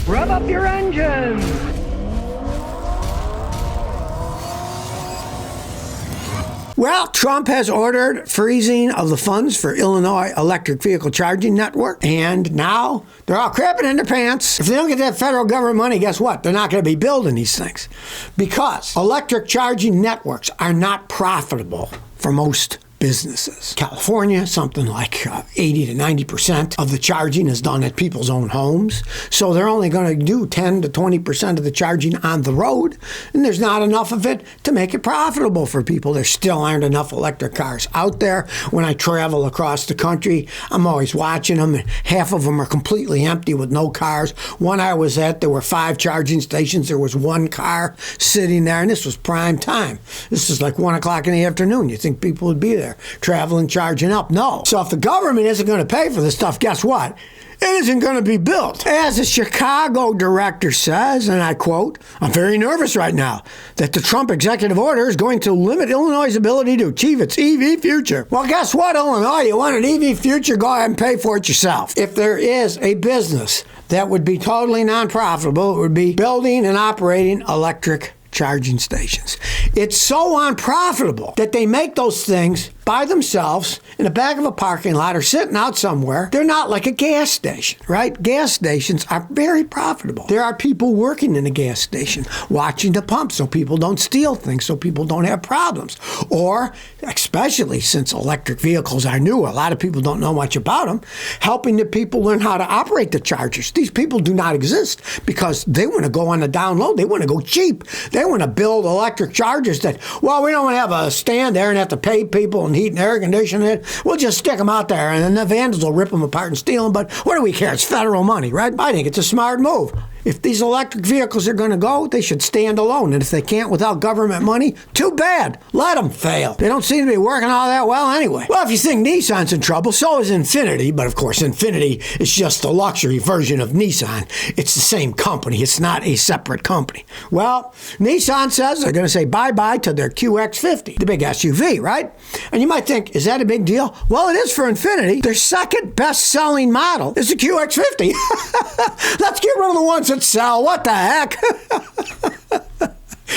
Rev up your engines! Well, Trump has ordered freezing of the funds for Illinois electric vehicle charging network, and now they're all crapping in their pants. If they don't get that federal government money, guess what? They're not going to be building these things because electric charging networks are not profitable for most businesses. California, something like 80 to 90% of the charging is done at people's own homes. So they're only going to do 10 to 20% of the charging on the road. And there's not enough of it to make it profitable for people. There still aren't enough electric cars out there. When I travel across the country, I'm always watching them. Half of them are completely empty with no cars. One I was at, there were 5 charging stations. There was 1 car sitting there. And this was prime time. This is like 1 o'clock in the afternoon. You think people would be there traveling, charging up? No. So if the government isn't going to pay for this stuff, guess what? It isn't going to be built. As the Chicago director says, and I quote, "I'm very nervous right now that the Trump executive order is going to limit Illinois' ability to achieve its EV future." Well, guess what, Illinois? You want an EV future? Go ahead and pay for it yourself. If there is a business that would be totally non-profitable, it would be building and operating electric charging stations. It's so unprofitable that they make those things by themselves in the back of a parking lot or sitting out somewhere. They're not like a gas station, right? Gas stations are very profitable. There are people working in a gas station watching the pump so people don't steal things, so people don't have problems. Or, especially since electric vehicles are new, a lot of people don't know much about them, helping the people learn how to operate the chargers. These people do not exist because they want to go on the down low. They want to go cheap. They want to build electric chargers that, well, we don't want to have a stand there and have to pay people and heat and air condition it. We'll just stick them out there and then the vandals will rip them apart and steal them. But what do we care? It's federal money, right? I think it's a smart move. If these electric vehicles are going to go, they should stand alone. And if they can't without government money, too bad. Let them fail. They don't seem to be working all that well anyway. Well, if you think Nissan's in trouble, so is Infiniti. But of course, Infiniti is just the luxury version of Nissan. It's the same company. It's not a separate company. Well, Nissan says they're going to say bye-bye to their QX50, the big SUV, right? And you might think, is that a big deal? Well, it is for Infiniti. Their second best-selling model is the QX50. Let's get rid of the ones that sell. What the heck?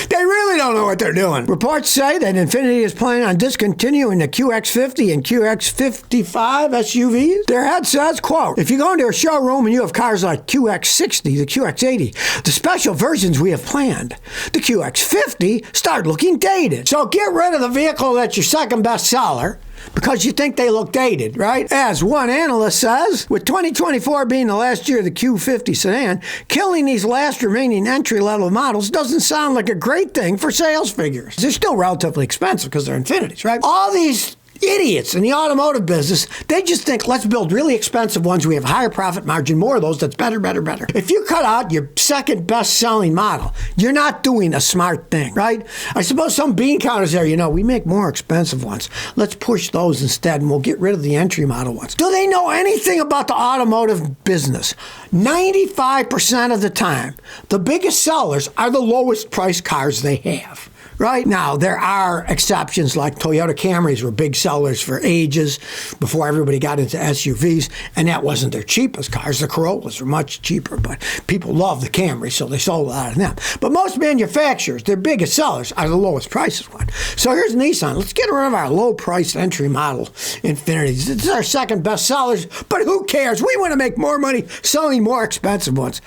They really don't know what they're doing. Reports say that Infiniti is planning on discontinuing the QX50 and QX55 SUVs. Their head says, quote, "If you go into a showroom and you have cars like QX60, the QX80, the special versions we have planned, the QX50 start looking dated. So get rid of the vehicle that's your second best seller because you think they look dated, right? As one analyst says, with 2024 being the last year of the Q50 sedan, killing these last remaining entry-level models doesn't sound like a great thing for sales figures. They're still relatively expensive because they're Infinitis, right? All these idiots in the automotive business, they just think, let's build really expensive ones. We have higher profit margin, more of those. That's better, better, better. If you cut out your second best-selling model, you're not doing a smart thing, right? I suppose some bean counters there, we make more expensive ones. Let's push those instead, and we'll get rid of the entry model ones. Do they know anything about the automotive business? 95% of the time, the biggest sellers are the lowest priced cars they have. Right? Now, there are exceptions like Toyota Camrys were big sellers for ages before everybody got into SUVs, and that wasn't their cheapest cars. The Corollas were much cheaper, but people love the Camrys, so they sold a lot of them. But most manufacturers, their biggest sellers are the lowest prices one. So here's Nissan. Let's get rid of our low-priced entry model Infinitis. This is our second best sellers, but who cares? We want to make more money selling more expensive ones.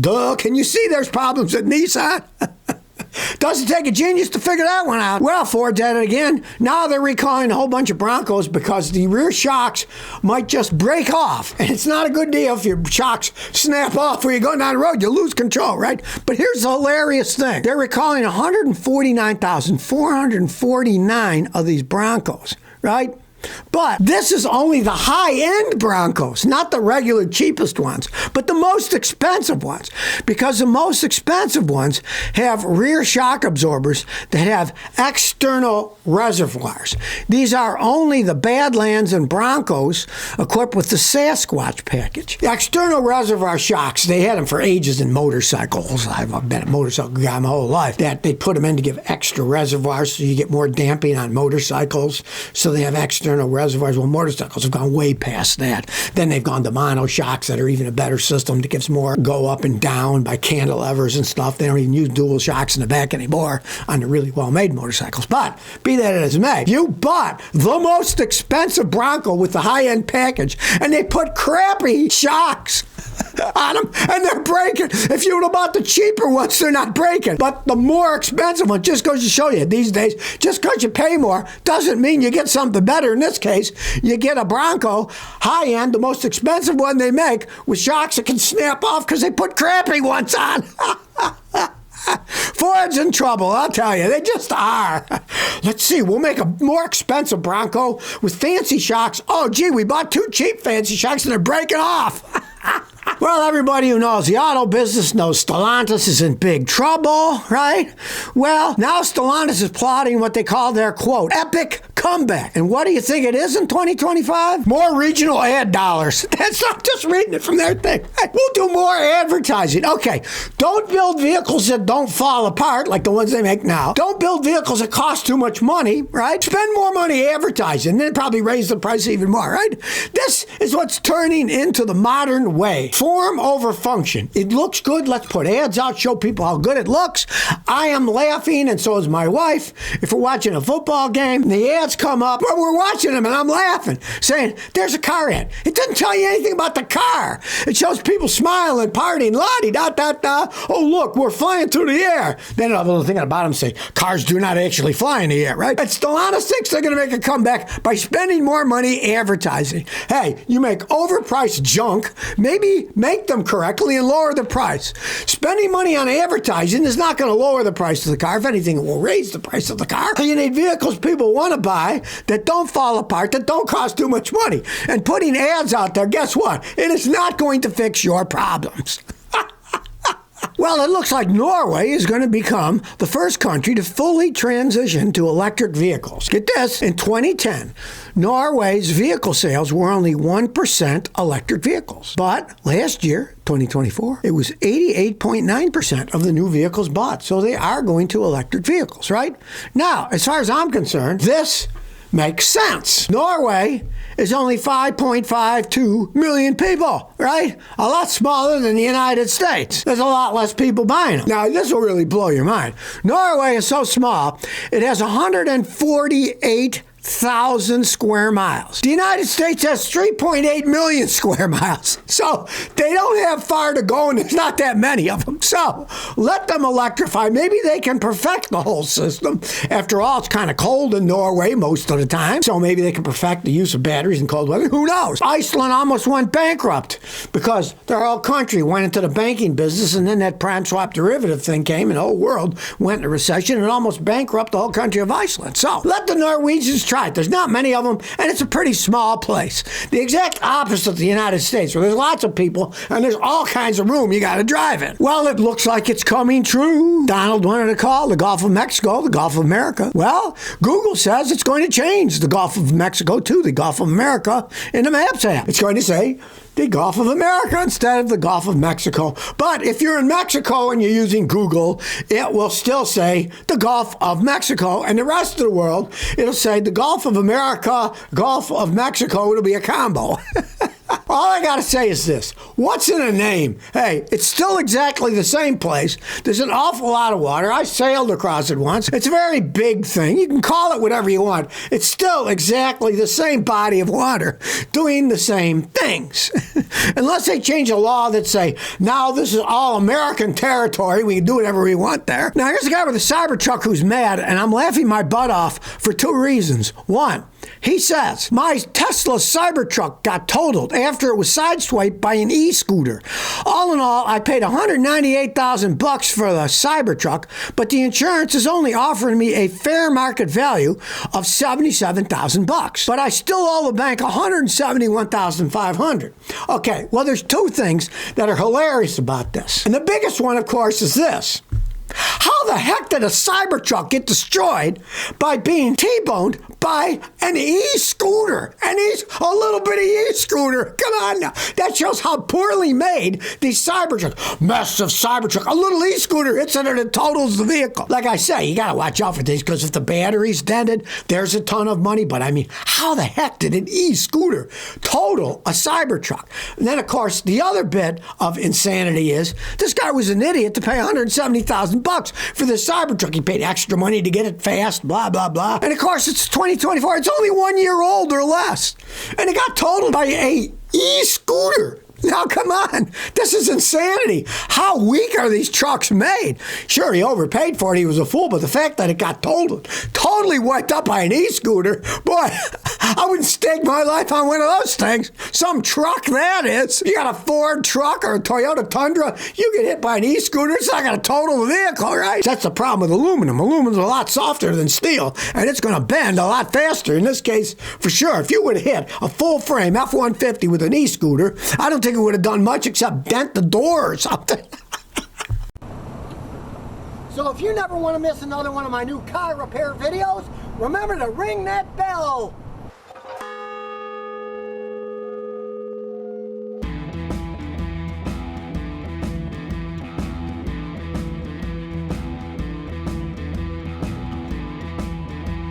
Duh, can you see there's problems at Nissan? Doesn't take a genius to figure that one out. Well, Ford's at it again. Now they're recalling a whole bunch of Broncos because the rear shocks might just break off. And it's not a good deal if your shocks snap off when you're going down the road. You lose control, right? But here's the hilarious thing. They're recalling 149,449 of these Broncos, right? But this is only the high-end Broncos, not the regular cheapest ones, but the most expensive ones, because the most expensive ones have rear shock absorbers that have external reservoirs. These are only the Badlands and Broncos equipped with the Sasquatch package. The external reservoir shocks, they had them for ages in motorcycles. I've been a motorcycle guy my whole life. That they put them in to give extra reservoirs so you get more damping on motorcycles, so they have external external reservoirs. Well, motorcycles have gone way past that. Then they've gone to monoshocks that are even a better system that gives more go up and down by cantilevers and stuff. They don't even use dual shocks in the back anymore on the really well-made motorcycles. But be that as it may, you bought the most expensive Bronco with the high-end package, and they put crappy shocks on them, and they're breaking. If you would have bought the cheaper ones, they're not breaking. But the more expensive one, just goes to show you, these days, just because you pay more doesn't mean you get something better. In this case, you get a Bronco, high-end, the most expensive one they make, with shocks that can snap off because they put crappy ones on. Ford's in trouble, I'll tell you. They just are. Let's see, we'll make a more expensive Bronco with fancy shocks. Oh, gee, we bought 2 cheap fancy shocks and they're breaking off. Well, everybody who knows the auto business knows Stellantis is in big trouble, right? Well, now Stellantis is plotting what they call their, quote, epic comeback. And what do you think it is in 2025? More regional ad dollars. That's not just reading it from their thing. We'll do more advertising. Okay, don't build vehicles that don't fall apart like the ones they make now. Don't build vehicles that cost too much money, right? Spend more money advertising, then probably raise the price even more, right? This is what's turning into the modern way. Form over function. It looks good. Let's put ads out, show people how good it looks. I am laughing, and so is my wife. If we're watching a football game, and the ads come up, well, we're watching them, and I'm laughing, saying, there's a car ad. It doesn't tell you anything about the car. It shows people smiling, partying, la-di-da-da-da. Oh, look, we're flying through the air. Then another little thing at the bottom say, cars do not actually fly in the air, right? And Stellantis thinks they're going to make a comeback by spending more money advertising. Hey, you make overpriced junk, maybe make them correctly and lower the price. Spending money on advertising is not going to lower the price of the car. If anything, it will raise the price of the car. You need vehicles people want to buy that don't fall apart, that don't cost too much money. And putting ads out there, guess what? It is not going to fix your problems. Well, it looks like Norway is going to become the first country to fully transition to electric vehicles. Get this, in 2010, Norway's vehicle sales were only 1% electric vehicles. But last year, 2024, it was 88.9% of the new vehicles bought. So they are going to electric vehicles, right? Now, as far as I'm concerned, this makes sense. Norway is only 5.52 million people, right? A lot smaller than the United States. There's a lot less people buying them. Now, this will really blow your mind. Norway is so small, it has 148,000 square miles. The United States has 3.8 million square miles. So they don't have far to go, and there's not that many of them. So let them electrify. Maybe they can perfect the whole system. After all, it's kind of cold in Norway most of the time. So maybe they can perfect the use of batteries in cold weather. Who knows? Iceland almost went bankrupt because their whole country went into the banking business, and then that prime swap derivative thing came, and the whole world went into recession and almost bankrupted the whole country of Iceland. So let the Norwegians try it. There's not many of them, and it's a pretty small place. The exact opposite of the United States, where there's lots of people, and there's all kinds of room you got to drive in. Well, it looks like it's coming true. Donald wanted to call the Gulf of Mexico the Gulf of America. Well, Google says it's going to change the Gulf of Mexico to the Gulf of America in the Maps app. It's going to say the Gulf of America instead of the Gulf of Mexico. But if you're in Mexico and you're using Google, it will still say the Gulf of Mexico, and the rest of the world, it'll say the Gulf of America, Gulf of Mexico. It'll be a combo. All I got to say is this. What's in a name? Hey, it's still exactly the same place. There's an awful lot of water. I sailed across it once. It's a very big thing. You can call it whatever you want. It's still exactly the same body of water doing the same things. Unless they change a law that say, now this is all American territory. We can do whatever we want there. Now, here's a guy with a Cybertruck who's mad, and I'm laughing my butt off for 2 reasons. One, he says, my Tesla Cybertruck got totaled after it was sideswiped by an e-scooter. All in all, I paid $198,000 for the Cybertruck, but the insurance is only offering me a fair market value of $77,000. But I still owe the bank $171,500. Okay, well, there's 2 things that are hilarious about this. And the biggest one, of course, is this. How the heck did a Cybertruck get destroyed by being T-boned by an e-scooter? A little bitty e-scooter. Come on now. That shows how poorly made these Cybertrucks. Massive Cybertruck. A little e-scooter hits it and it totals the vehicle. Like I say, you got to watch out for these because if the battery's dented, there's a ton of money. But I mean, how the heck did an e-scooter total a Cybertruck? And then, of course, the other bit of insanity is this guy was an idiot to pay $170,000 for this Cybertruck. He paid extra money to get it fast, blah, blah, blah. And of course, it's 2024. It's only 1 year old or less. And it got totaled by a e-scooter. Now, come on. This is insanity. How weak are these trucks made? Sure, he overpaid for it. He was a fool. But the fact that it got totally wiped up by an e-scooter, boy, I wouldn't stake my life on one of those things. Some truck, that is. You got a Ford truck or a Toyota Tundra, you get hit by an e-scooter, it's not going to total the vehicle, right? That's the problem with aluminum. Aluminum's a lot softer than steel, and it's going to bend a lot faster. In this case, for sure, if you would have hit a full-frame F-150 with an e-scooter, I don't think it would have done much except dent the door or something. So if you never want to miss another one of my new car repair videos, remember to ring that bell.